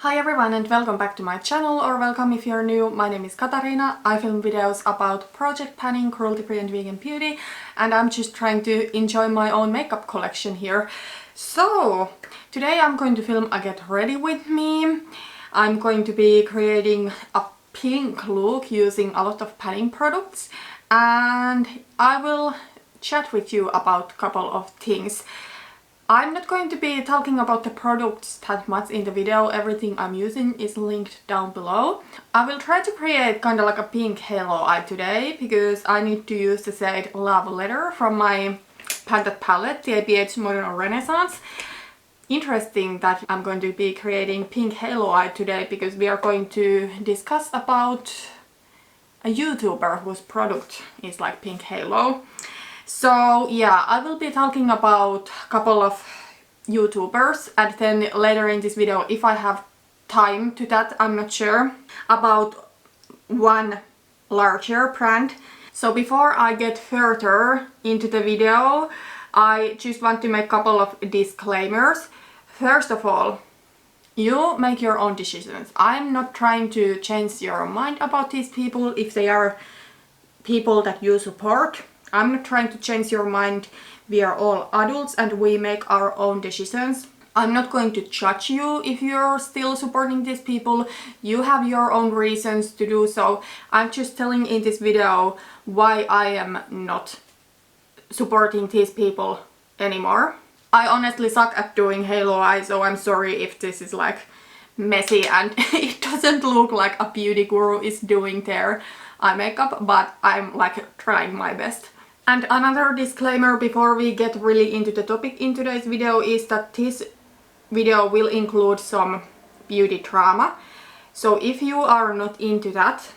Hi everyone and welcome back to my channel, or welcome if you're new. My name is Katarina. I film videos about project planning, cruelty-free and vegan beauty, and I'm just trying to enjoy my own makeup collection here. So today I'm going to film a get ready with me. I'm going to be creating a pink look using a lot of panning products, and I will chat with you about a couple of things. I'm not going to be talking about the products that much in the video. Everything I'm using is linked down below. I will try to create kind of like a pink halo eye today because I need to use the shade Love Letter from my painted palette, the ABH Modern Renaissance. Interesting that I'm going to be creating pink halo eye today because we are going to discuss about a YouTuber whose product is like pink halo. So yeah, I will be talking about a couple of YouTubers, and then later in this video, if I have time to that, I'm not sure, about one larger brand. So before I get further into the video, I just want to make a couple of disclaimers. First of all, you make your own decisions. I'm not trying to change your mind about these people if they are people that you support. I'm not trying to change your mind. We are all adults and we make our own decisions. I'm not going to judge you if you're still supporting these people. You have your own reasons to do so. I'm just telling in this video why I am not supporting these people anymore. I honestly suck at doing halo eye, so I'm sorry if this is like messy and it doesn't look like a beauty guru is doing their eye makeup, but I'm like trying my best. And another disclaimer before we get really into the topic in today's video is that this video will include some beauty drama. So if you are not into that,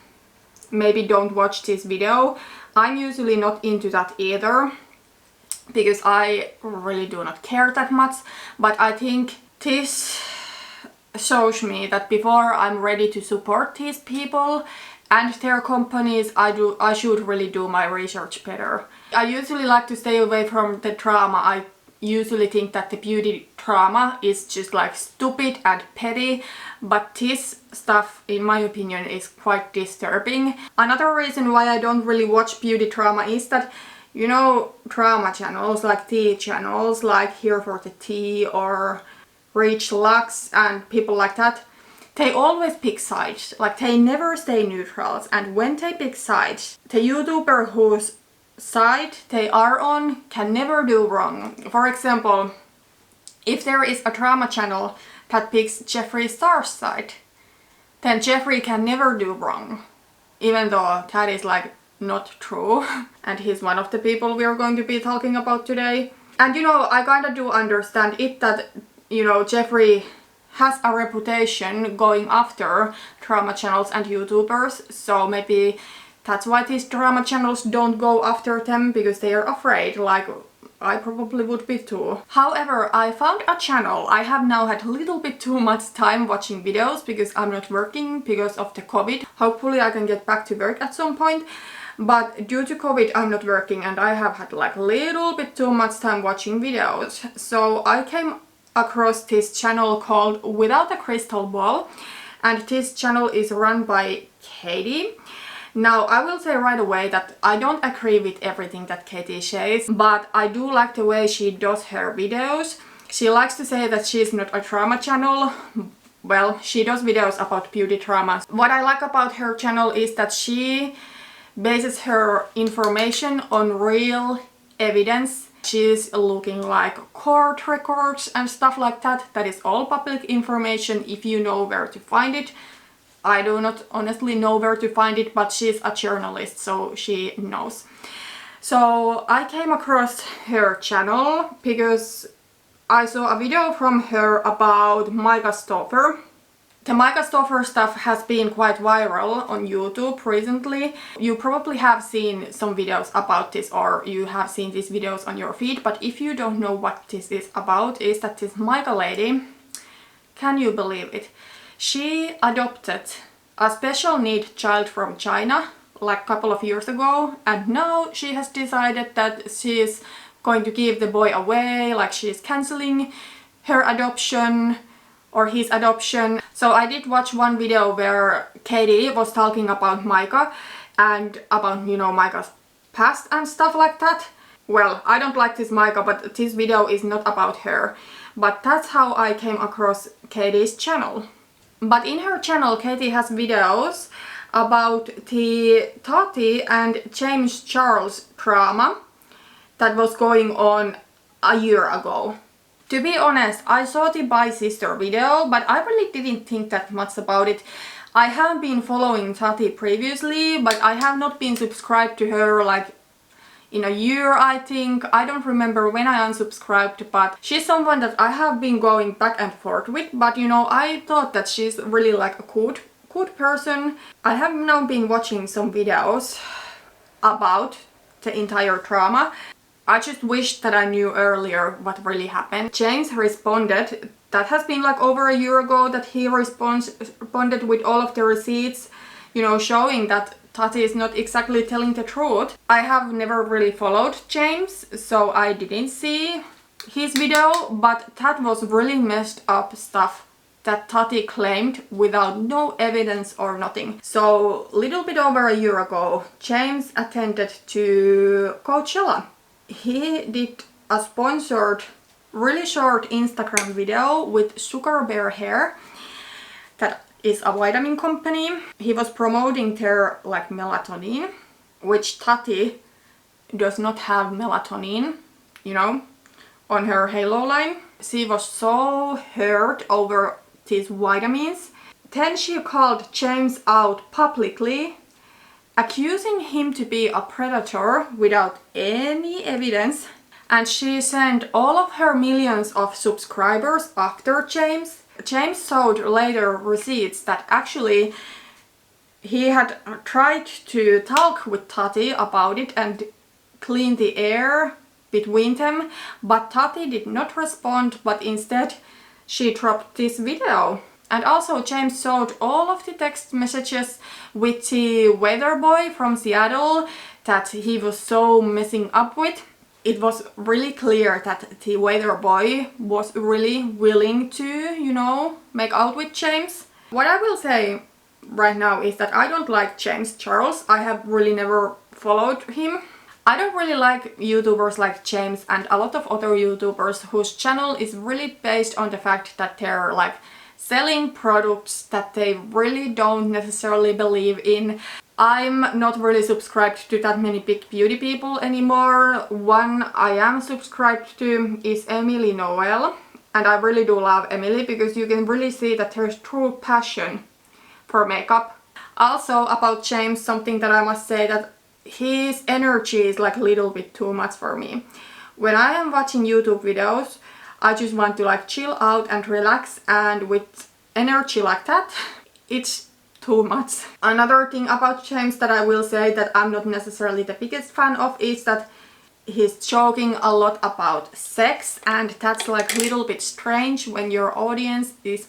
maybe don't watch this video. I'm usually not into that either because I really do not care that much, but I think this shows me that before I'm ready to support these people and their companies, I should really do my research better. I usually like to stay away from the drama. I usually think that the beauty drama is just like stupid and petty, but this stuff, in my opinion, is quite disturbing. Another reason why I don't really watch beauty drama is that, you know, drama channels like tea channels like Here for the Tea or Rich Lux and people like that, they always pick sides, like they never stay neutrals, and when they pick sides, the YouTuber whose side they are on can never do wrong. For example, if there is a drama channel that picks Jeffree Star's side, then Jeffree can never do wrong, even though that is like not true and he's one of the people we are going to be talking about today. And you know, I kinda do understand it that, you know, Jeffree has a reputation going after drama channels and YouTubers, so maybe that's why these drama channels don't go after them, because they are afraid, like I probably would be too. However, I found a channel. I have now had a little bit too much time watching videos because I'm not working because of the COVID. Hopefully I can get back to work at some point, but due to COVID I'm not working and I have had like a little bit too much time watching videos. So I came across this channel called Without a Crystal Ball, and this channel is run by Katie. Now I will say right away that I don't agree with everything that Katie says, but I do like the way she does her videos. She likes to say that she's not a drama channel. Well, she does videos about beauty dramas. What I like about her channel is that she bases her information on real evidence. She's looking like court records and stuff like that. That is all public information if you know where to find it. I do not honestly know where to find it, but she's a journalist, so she knows. So I came across her channel because I saw a video from her about Micah Stauffer. The Micah Stauffer stuff has been quite viral on YouTube recently. You probably have seen some videos about this, or you have seen these videos on your feed, but if you don't know what this is about, is that this Micah lady, can you believe it? She adopted a special need child from China like a couple of years ago, and now she has decided that she's going to give the boy away, like she's cancelling her adoption or his adoption. So I did watch one video where Katie was talking about Micah and about, you know, Micah's past and stuff like that. Well, I don't like this Micah, but this video is not about her. But that's how I came across Katie's channel. But in her channel, Katie has videos about the Tati and James Charles drama that was going on a year ago. To be honest, I saw the Bye Sister video, but I really didn't think that much about it. I have been following Tati previously, but I have not been subscribed to her like in a year, I think. I don't remember when I unsubscribed, but she's someone that I have been going back and forth with. But you know, I thought that she's really like a good person. I have now been watching some videos about the entire drama. I just wish that I knew earlier what really happened. James responded, that has been like over a year ago that he responded with all of the receipts, you know, showing that Tati is not exactly telling the truth. I have never really followed James, so I didn't see his video, but that was really messed up stuff that Tati claimed without no evidence or nothing. So, little bit over a year ago, James attended to Coachella. He did a sponsored, really short Instagram video with Sugar Bear Hair, that is a vitamin company. He was promoting their like melatonin, which Tati does not have melatonin, you know, on her Halo line. She was so hurt over these vitamins. Then she called James out publicly, accusing him to be a predator without any evidence, and she sent all of her millions of subscribers after James. James showed later receipts that actually he had tried to talk with Tati about it and clean the air between them, but Tati did not respond, but instead she dropped this video. And also James showed all of the text messages with the weather boy from Seattle that he was so messing up with. It was really clear that the weather boy was really willing to, you know, make out with James. What I will say right now is that I don't like James Charles. I have really never followed him. I don't really like YouTubers like James and a lot of other YouTubers whose channel is really based on the fact that they're like selling products that they really don't necessarily believe in. I'm not really subscribed to that many big beauty people anymore. One I am subscribed to is Emily Noel, and I really do love Emily because you can really see that there's true passion for makeup. Also about James, something that I must say, that his energy is like a little bit too much for me. When I am watching YouTube videos, I just want to like chill out and relax, and with energy like that, it's too much. Another thing about James that I will say that I'm not necessarily the biggest fan of is that he's joking a lot about sex, and that's like a little bit strange when your audience is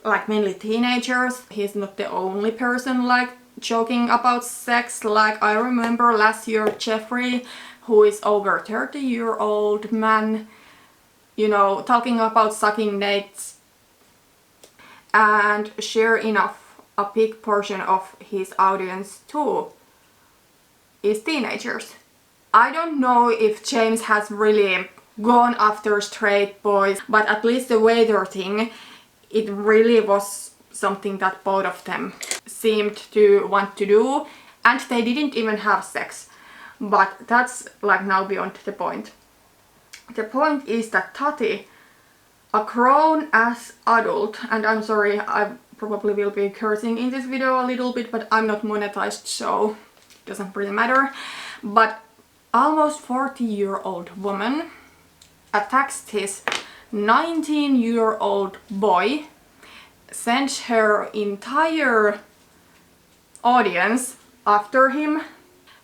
like mainly teenagers. He's not the only person like joking about sex. Like I remember last year Jeffrey, who is over 30-year-old man, you know, talking about sucking nates, and sure enough, a big portion of his audience too is teenagers. I don't know if James has really gone after straight boys, but at least the waiter thing, it really was something that both of them seemed to want to do, and they didn't even have sex. But that's like now beyond the point. The point is that Tati, a grown-ass adult, and I'm sorry, I probably will be cursing in this video a little bit, but I'm not monetized, so it doesn't really matter. But almost 40-year-old woman attacks his 19-year-old boy, sends her entire audience after him.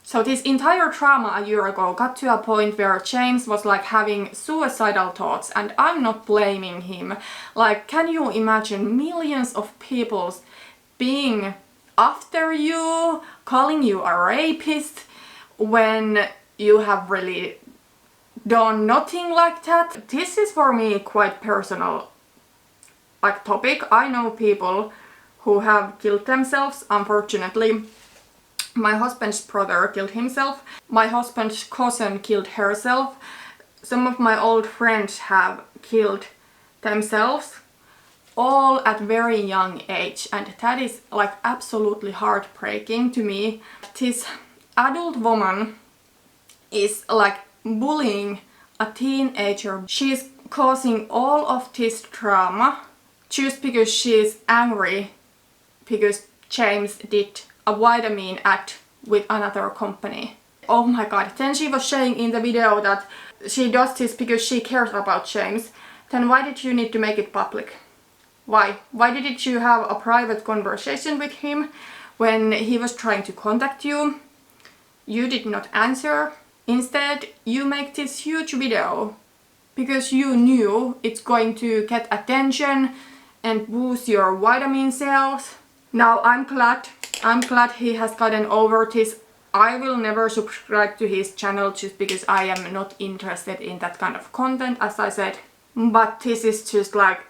So this entire drama a year ago got to a point where James was like having suicidal thoughts, and I'm not blaming him. Like, can you imagine millions of people being after you, calling you a rapist when you have really done nothing like that? This is for me quite personal like topic. I know people who have killed themselves, unfortunately. My husband's brother killed himself. My husband's cousin killed herself. Some of my old friends have killed themselves, all at very young age, and that is like absolutely heartbreaking to me. This adult woman is like bullying a teenager. She's causing all of this drama just because she's angry because James did a vitamin ad with another company. Oh my god. Then she was saying in the video that she does this because she cares about James. Then why did you need to make it public? Why? Why didn't you have a private conversation with him when he was trying to contact you? You did not answer. Instead, you make this huge video because you knew it's going to get attention and boost your vitamin sales. Now I'm glad he has gotten over this. I will never subscribe to his channel just because I am not interested in that kind of content, as I said. But this is just like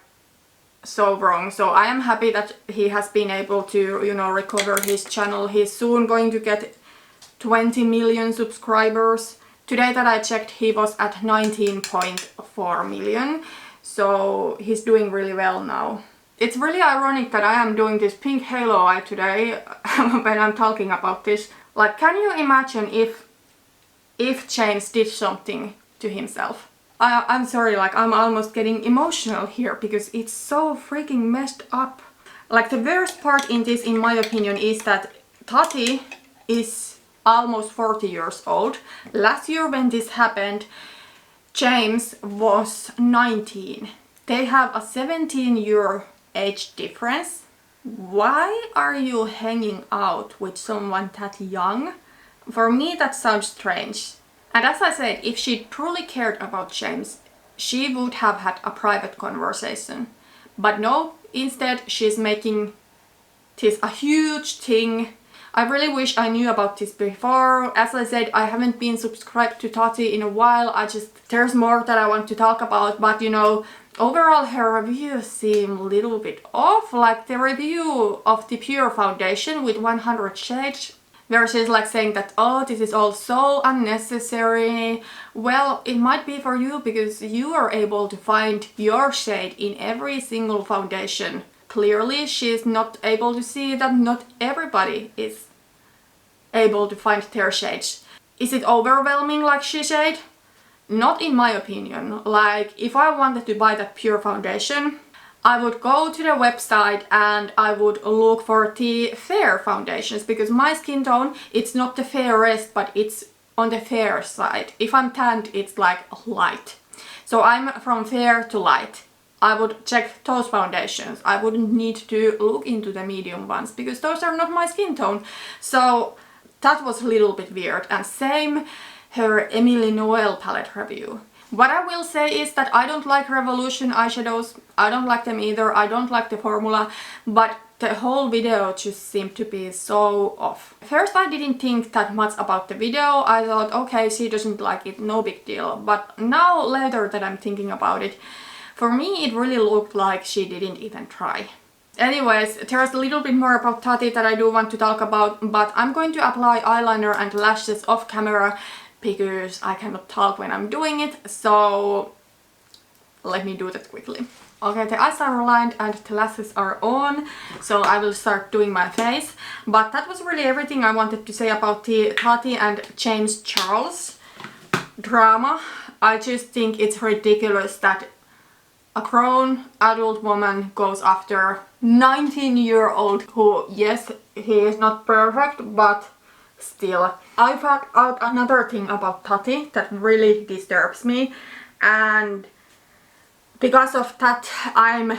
so wrong. So I am happy that he has been able to, you know, recover his channel. He's soon going to get 20 million subscribers. Today that I checked, he was at 19.4 million. So he's doing really well now. It's really ironic that I am doing this pink halo eye today when I'm talking about this. Like, can you imagine if James did something to himself? I'm sorry, like I'm almost getting emotional here because it's so freaking messed up. Like the worst part in this, in my opinion, is that Tati is almost 40 years old. Last year when this happened, James was 19. They have a 17-year age difference. Why are you hanging out with someone that young? For me that sounds strange. And as I said, if she truly cared about James, she would have had a private conversation. But no, instead she's making this a huge thing. I really wish I knew about this before. As I said, I haven't been subscribed to Tati in a while. There's more that I want to talk about, but you know, overall her reviews seem a little bit off. Like the review of the Pure Foundation with 100 shades, where she's like saying that, oh, this is all so unnecessary. Well, it might be for you because you are able to find your shade in every single foundation. Clearly, she's not able to see that not everybody is able to find their shades. Is it overwhelming like she said? Not in my opinion. Like, if I wanted to buy that Pure Foundation, I would go to the website and I would look for the fair foundations because my skin tone, it's not the fairest, but it's on the fair side. If I'm tanned, it's like light. So I'm from fair to light. I would check those foundations. I wouldn't need to look into the medium ones because those are not my skin tone. So that was a little bit weird. And same her Emily Noel palette review. What I will say is that I don't like Revolution eyeshadows. I don't like them either. I don't like the formula, but the whole video just seemed to be so off. First I didn't think that much about the video. I thought, okay, she doesn't like it, no big deal. But now later that I'm thinking about it, for me it really looked like she didn't even try. Anyways, there's a little bit more about Tati that I do want to talk about, but I'm going to apply eyeliner and lashes off camera because I cannot talk when I'm doing it, so let me do that quickly. Okay, the eyes are aligned and the lashes are on, so I will start doing my face. But that was really everything I wanted to say about the Tati and James Charles drama. I just think it's ridiculous that a grown adult woman goes after 19-year-old who, yes, he is not perfect, but still. I found out another thing about Tati that really disturbs me, and because of that I'm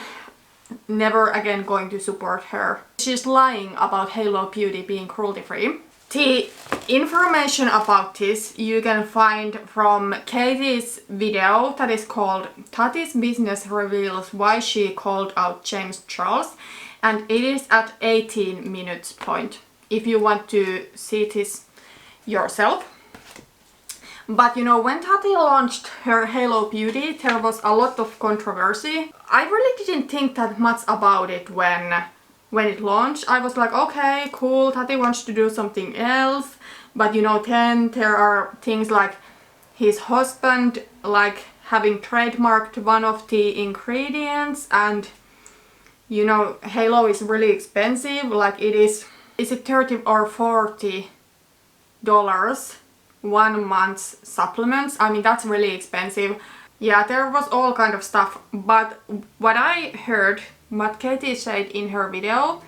never again going to support her. She's lying about Halo Beauty being cruelty free. The information about this you can find from Katie's video that is called Tati's Business Reveals Why She Called Out James Charles, and it is at 18 minutes point if you want to see this yourself. But you know, when Tati launched her Halo Beauty, there was a lot of controversy. I really didn't think that much about it when it launched. I was like, okay, cool, Tati wants to do something else. But you know, then there are things like his husband like having trademarked one of the ingredients, and you know, Halo is really expensive. Like is it $30 or $40 1 month's supplements? I mean, that's really expensive. Yeah, there was all kind of stuff, but what I heard, what Katie said in her video,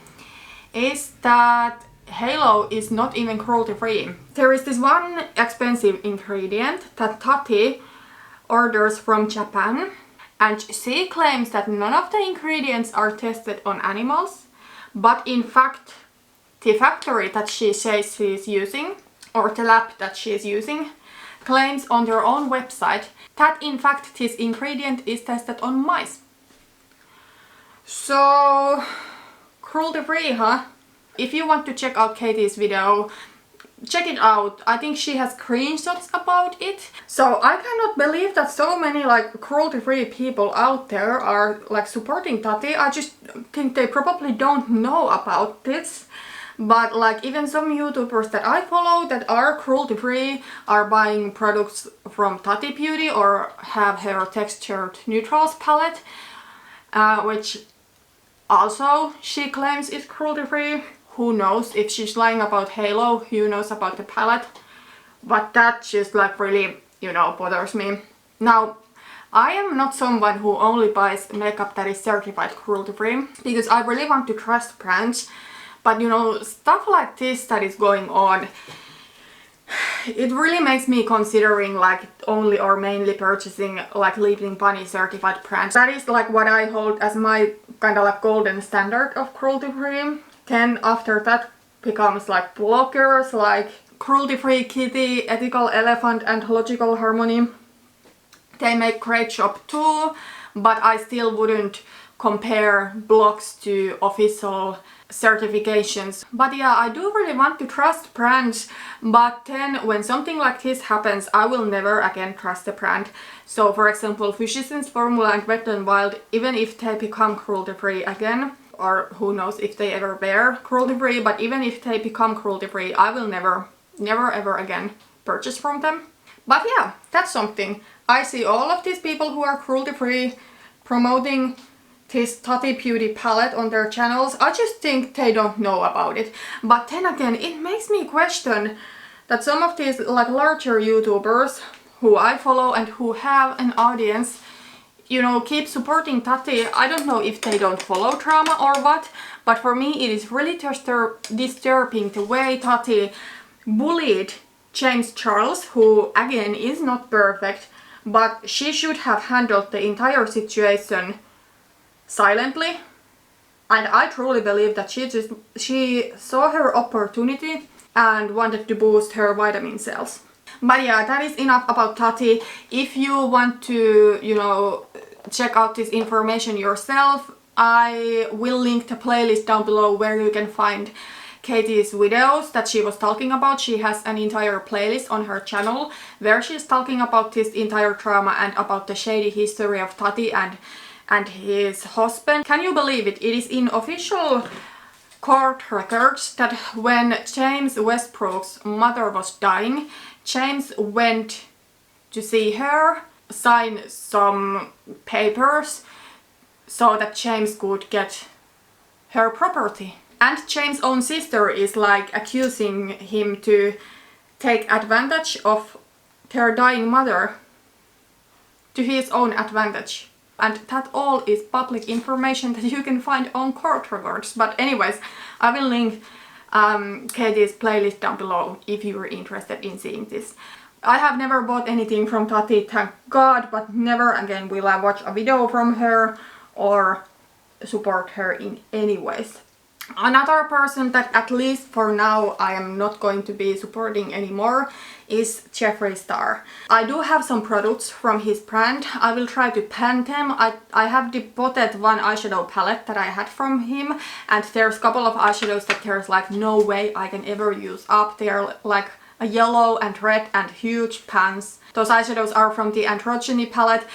is that Halo is not even cruelty free. There is this one expensive ingredient that Tati orders from Japan, and she claims that none of the ingredients are tested on animals, but in fact the factory that she says she's using, or the lab that she is using, claims on their own website that in fact this ingredient is tested on mice. So cruelty free, huh? If you want to check out Katie's video, check it out. I think she has screenshots about it. So I cannot believe that so many like cruelty free people out there are like supporting Tati. I just think they probably don't know about this. But like even some YouTubers that I follow that are cruelty free are buying products from Tati Beauty or have her textured neutrals palette, which also she claims is cruelty free. Who knows if she's lying about Halo, who knows about the palette. But that just like really, you know, bothers me. Now, I am not someone who only buys makeup that is certified cruelty free, because I really want to trust brands. But you know, stuff like this that is going on, it really makes me considering like only or mainly purchasing like Leaping Bunny certified brands. That is like what I hold as my kind of like golden standard of cruelty free. Then after that becomes like bloggers like Cruelty Free Kitty, Ethical Elephant and Logical Harmony. They make great job too, but I still wouldn't compare blogs to official certifications. But yeah, I do really want to trust brands, but then when something like this happens, I will never again trust a brand. So for example, Physicians Formula and Wet n Wild, even if they become cruelty free again, or who knows if they ever were cruelty free, but even if they become cruelty free, I will never ever again purchase from them. But yeah, that's something. I see all of these people who are cruelty free promoting this Tati Beauty palette on their channels. I just think they don't know about it. But then again, it makes me question that some of these like larger YouTubers who I follow and who have an audience, you know, keep supporting Tati. I don't know if they don't follow drama or what, but for me it is really disturbing the way Tati bullied James Charles, who again is not perfect, but she should have handled the entire situation silently. And I truly believe that she saw her opportunity and wanted to boost her vitamin sales. But yeah, that is enough about Tati. If you want to, you know, check out this information yourself, I will link the playlist down below where you can find Katie's videos that she was talking about. She has an entire playlist on her channel where she's talking about this entire drama and about the shady history of Tati and his husband. Can you believe it? It is in official court records that when James Westbrook's mother was dying, James went to see her, sign some papers so that James could get her property. And James' own sister is like accusing him to take advantage of their dying mother to his own advantage. And that all is public information that you can find on court records. But anyways, I will link Katie's playlist down below if you are interested in seeing this. I have never bought anything from Tati, thank God, but never again will I watch a video from her or support her in any ways. Another person that at least for now I am not going to be supporting anymore is Jeffree Star. I do have some products from his brand. I will try to pan them. I have depotted one eyeshadow palette that I had from him, and there's a couple of eyeshadows that there's like no way I can ever use up. They are like a yellow and red and huge pants. Those eyeshadows are from the Androgyny palette.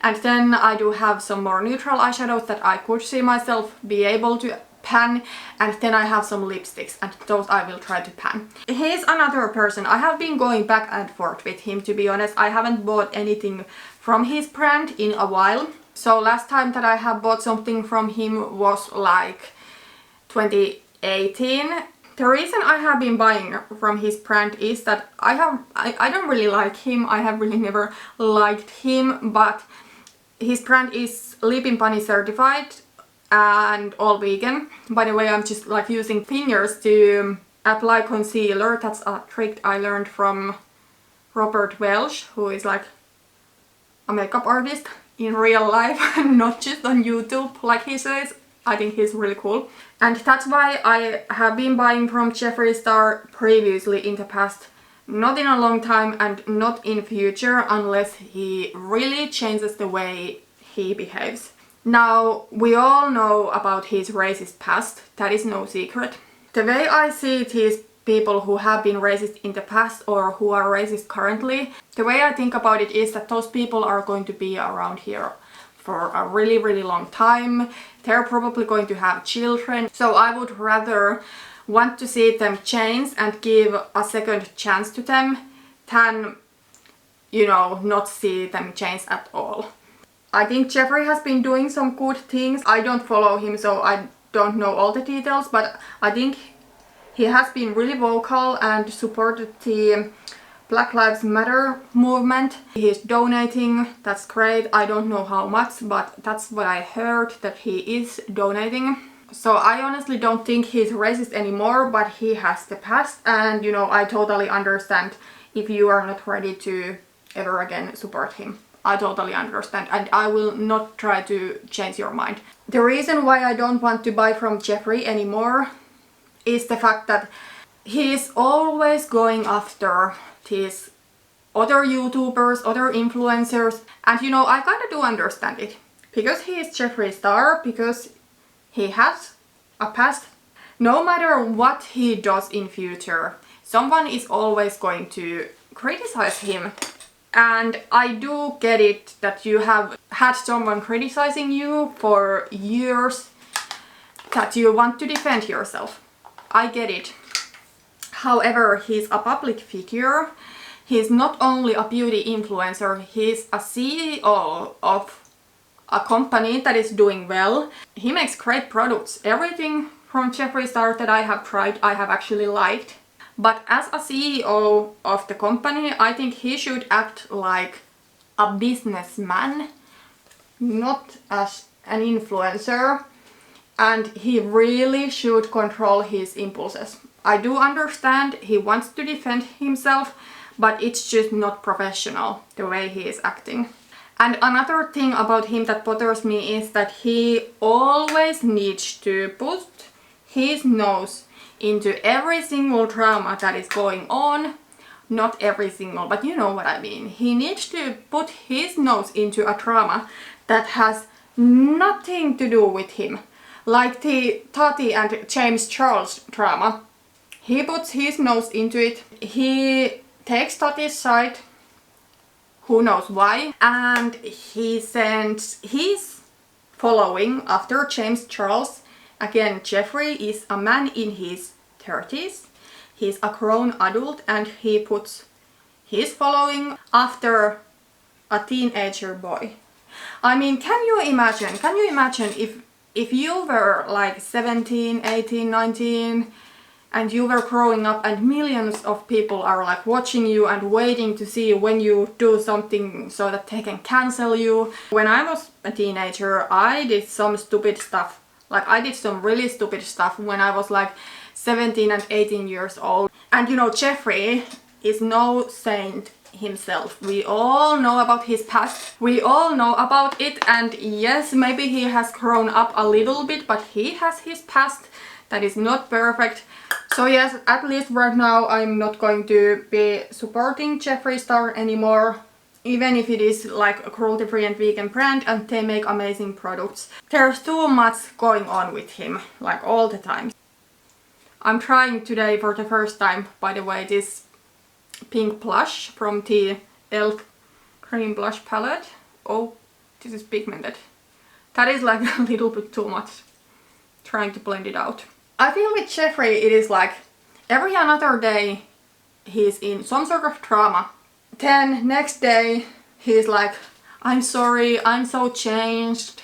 And then I do have some more neutral eyeshadows that I could see myself be able to pan, and then I have some lipsticks, and those I will try to pan. He's another person. I have been going back and forth with him, to be honest. I haven't bought anything from his brand in a while. So last time that I have bought something from him was like 2018. The reason I have been buying from his brand is that I don't really like him. I have really never liked him, but his brand is Lipin Bunny certified and all vegan. By the way, I'm just like using fingers to apply concealer. That's a trick I learned from Robert Welsh, who is like a makeup artist in real life, not just on YouTube like he says. I think he's really cool. And that's why I have been buying from Jeffree Star previously in the past. Not in a long time and not in future unless he really changes the way he behaves. Now, we all know about his racist past. That is no secret. The way I see these people who have been racist in the past or who are racist currently, the way I think about it is that those people are going to be around here for a really, really long time. They're probably going to have children. So I would rather want to see them change and give a second chance to them than, you know, not see them change at all. I think Jeffree has been doing some good things. I don't follow him, so I don't know all the details, but I think he has been really vocal and supported the Black Lives Matter movement. He's donating, that's great. I don't know how much, but that's what I heard, that he is donating. So I honestly don't think he's racist anymore, but he has the past, and you know, I totally understand if you are not ready to ever again support him. I totally understand, and I will not try to change your mind. The reason why I don't want to buy from Jeffree anymore is the fact that he is always going after these other YouTubers, other influencers, and you know, I kinda do understand it. Because he is Jeffree Star, because he has a past. No matter what he does in future, someone is always going to criticize him. And I do get it that you have had someone criticizing you for years, that you want to defend yourself. I get it. However, he's a public figure. He's not only a beauty influencer, he's a CEO of a company that is doing well. He makes great products. Everything from Jeffree Star that I have tried, I have actually liked. But as a CEO of the company, I think he should act like a businessman, not as an influencer. And he really should control his impulses. I do understand he wants to defend himself, but it's just not professional the way he is acting. And another thing about him that bothers me is that he always needs to put his nose into every single drama that is going on. Not every single, but you know what I mean. He needs to put his nose into a drama that has nothing to do with him. Like the Tati and James Charles drama. He puts his nose into it. He takes Tati's side. Who knows why? And he sends his following after James Charles. Again, Jeffree is a man in his 30s. He's a grown adult and he puts his following after a teenager boy. I mean, can you imagine if you were like 17, 18, 19 and you were growing up and millions of people are like watching you and waiting to see when you do something so that they can cancel you. When I was a teenager, I did some stupid stuff. Like I did some really stupid stuff when I was like 17 and 18 years old. And you know, Jeffree is no saint himself. We all know about his past. We all know about it, and yes, maybe he has grown up a little bit, but he has his past that is not perfect. So yes, at least right now I'm not going to be supporting Jeffree Star anymore. Even if it is like a cruelty-free and vegan brand and they make amazing products. There's too much going on with him, like all the time. I'm trying today for the first time, by the way, this pink blush from the Elf Cream Blush palette. Oh, this is pigmented. That is like a little bit too much. Trying to blend it out. I feel with Jeffrey it is like every another day he's in some sort of drama. Then next day he's like, I'm sorry, I'm so changed.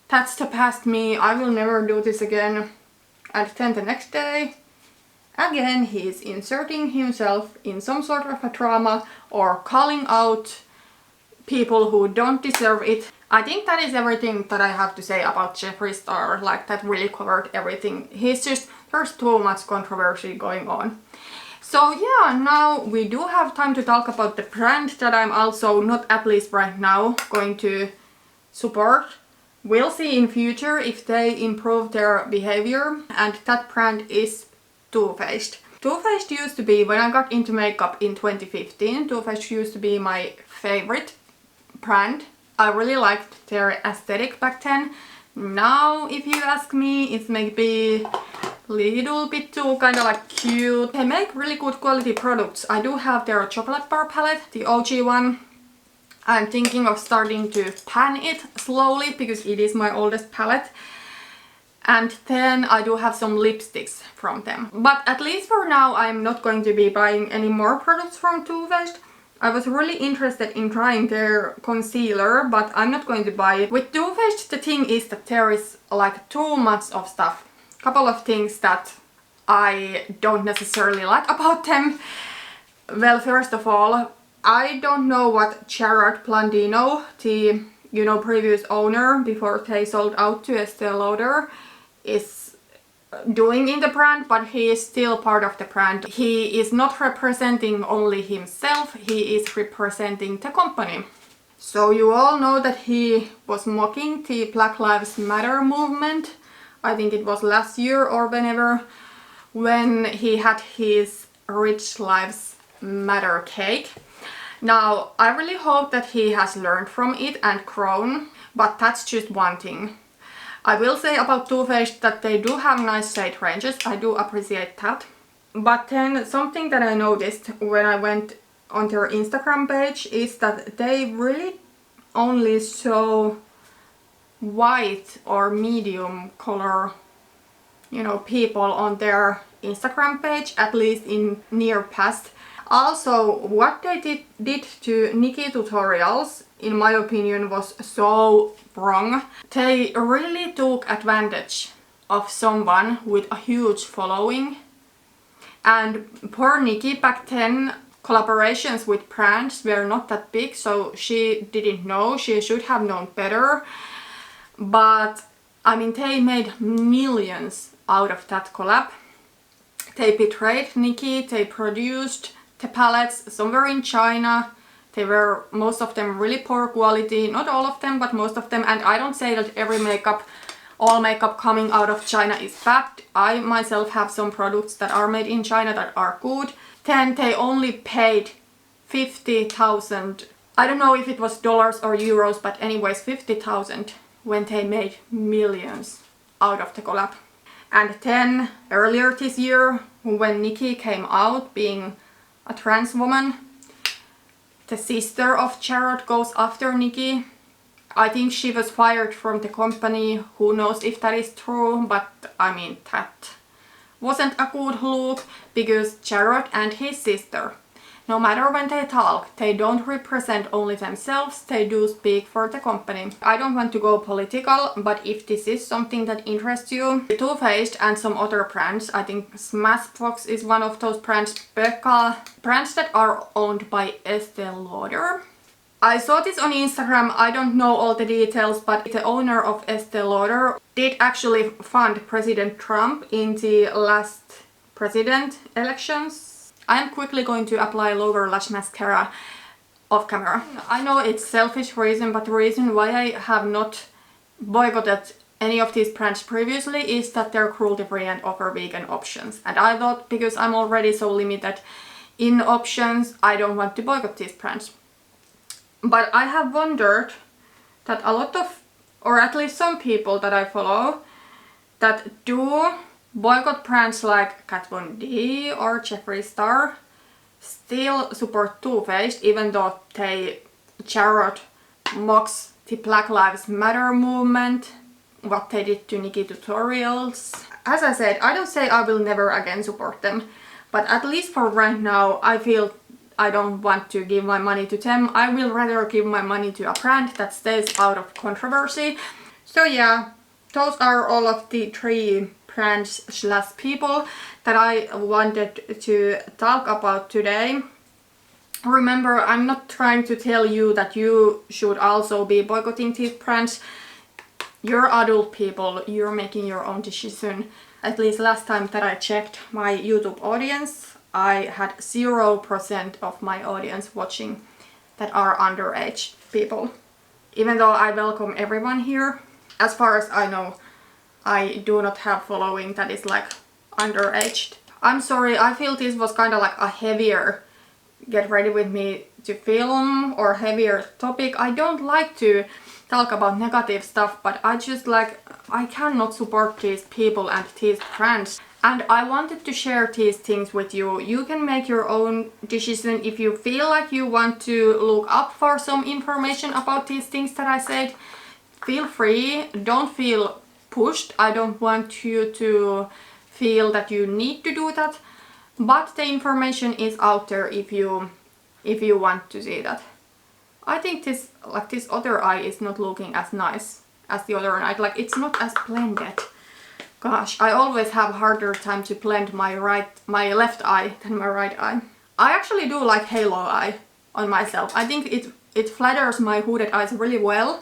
That's the past me, I will never do this again. And then the next day, again he's inserting himself in some sort of a drama or calling out people who don't deserve it. I think that is everything that I have to say about Jeffree Star. Like, that really covered everything. He's just, there's too much controversy going on. So yeah, now we do have time to talk about the brand that I'm also, not at least right now, going to support. We'll see in future if they improve their behavior, and that brand is Too Faced. Too Faced used to be, when I got into makeup in 2015, Too Faced used to be my favorite brand. I really liked their aesthetic back then. Now, if you ask me, it's maybe a little bit too kind of like cute. They make really good quality products. I do have their chocolate bar palette, the OG one. I'm thinking of starting to pan it slowly because it is my oldest palette. And then I do have some lipsticks from them. But at least for now I'm not going to be buying any more products from Too Faced. I was really interested in trying their concealer, but I'm not going to buy it. With Too Faced the thing is that there is like too much of stuff. Couple of things that I don't necessarily like about them. Well, first of all, I don't know what Jared Blandino, the previous owner before they sold out to Estee Lauder, is doing in the brand, but he is still part of the brand. He is not representing only himself, he is representing the company. So you all know that he was mocking the Black Lives Matter movement. I think it was last year or whenever, when he had his Rich Lives Matter cake. Now, I really hope that he has learned from it and grown, but that's just one thing. I will say about Too Faced that they do have nice shade ranges, I do appreciate that. But then something that I noticed when I went on their Instagram page is that they really only show white or medium color, people on their Instagram page, at least in near past. Also, what they did to Nikki tutorials, in my opinion, was so wrong. They really took advantage of someone with a huge following. And poor Nikki back then, collaborations with brands were not that big, so she didn't know, she should have known better. But, I mean, they made millions out of that collab. They betrayed Nikki, they produced the palettes, some were in China, they were, most of them, really poor quality, not all of them, but most of them, and I don't say that all makeup coming out of China is bad. I myself have some products that are made in China that are good. Then they only paid 50,000, I don't know if it was dollars or euros, but anyways 50,000 when they made millions out of the collab. And then earlier this year, when Nikki came out being a trans woman, the sister of Jared goes after Nikki. I think she was fired from the company, who knows if that is true, but I mean, that wasn't a good look, because Jared and his sister, no matter when they talk, they don't represent only themselves, they do speak for the company. I don't want to go political, but if this is something that interests you, Too Faced and some other brands, I think Smashbox is one of those brands, Becca, brands that are owned by Estee Lauder. I saw this on Instagram, I don't know all the details, but the owner of Estee Lauder did actually fund President Trump in the last president elections. I'm quickly going to apply lower lash mascara off camera. I know it's selfish reason, but the reason why I have not boycotted any of these brands previously is that they're cruelty free and offer vegan options. And I thought, because I'm already so limited in options, I don't want to boycott these brands. But I have wondered that a lot of, or at least some people that I follow, that do boycott brands like Kat Von D or Jeffree Star, still support Too Faced, even though they Jared mocks the Black Lives Matter movement, what they did to Nikki tutorials. As I said, I don't say I will never again support them, but at least for right now, I feel I don't want to give my money to them. I will rather give my money to a brand that stays out of controversy. So yeah, those are all of the 3 brands / people that I wanted to talk about today. Remember, I'm not trying to tell you that you should also be boycotting these brands. You're adult people, you're making your own decision. At least last time that I checked my YouTube audience, I had 0% of my audience watching that are underage people. Even though I welcome everyone here, as far as I know, I do not have following that is like underaged. I'm sorry, I feel this was kind of like a heavier get ready with me to film or heavier topic. I don't like to talk about negative stuff, but I just like, I cannot support these people and these brands. And I wanted to share these things with you. You can make your own decision if you feel like you want to look up for some information about these things that I said. Feel free, don't feel pushed. I don't want you to feel that you need to do that. But the information is out there if you want to see that. I think this other eye is not looking as nice as the other eye. Like, it's not as blended. Gosh, I always have a harder time to blend my left eye than my right eye. I actually do like halo eye on myself. I think it flatters my hooded eyes really well.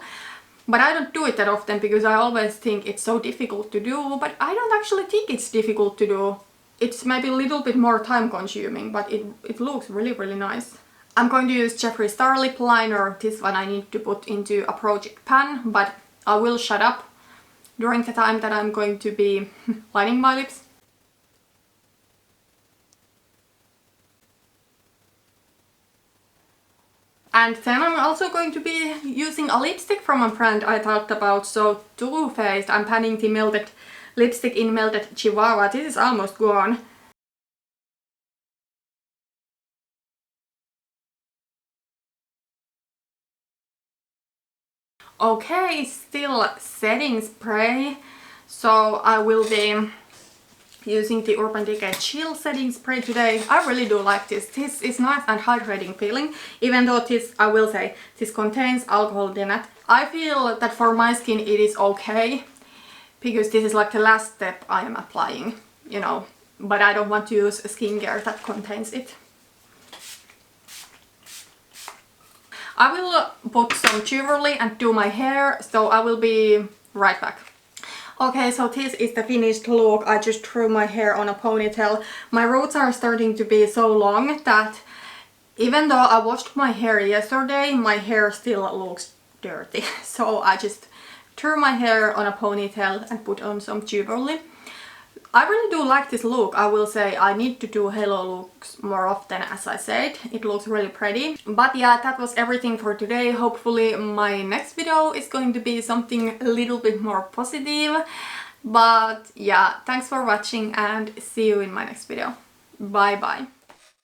But I don't do it that often because I always think it's so difficult to do. But I don't actually think it's difficult to do. It's maybe a little bit more time consuming, but it looks really, really nice. I'm going to use Jeffree Star lip liner. This one I need to put into a project pan, but I will shut up during the time that I'm going to be lining my lips. And then I'm also going to be using a lipstick from a brand I talked about, so Too Faced. I'm panning the melted lipstick in Melted Chihuahua. This is almost gone. Okay, still setting spray. So I will be using the Urban Decay Chill setting spray today. I really do like this. This is nice and hydrating feeling, even though this, I will say, this contains alcohol in it. I feel that for my skin it is okay, because this is like the last step I am applying, you know, but I don't want to use skincare that contains it. I will put some jewelry and do my hair, so I will be right back. Okay, so this is the finished look. I just threw my hair on a ponytail. My roots are starting to be so long that even though I washed my hair yesterday, my hair still looks dirty. So I just threw my hair on a ponytail and put on some jewelry. I really do like this look. I will say I need to do halo looks more often, as I said. It looks really pretty. But yeah, that was everything for today. Hopefully my next video is going to be something a little bit more positive. But yeah, thanks for watching and see you in my next video. Bye bye.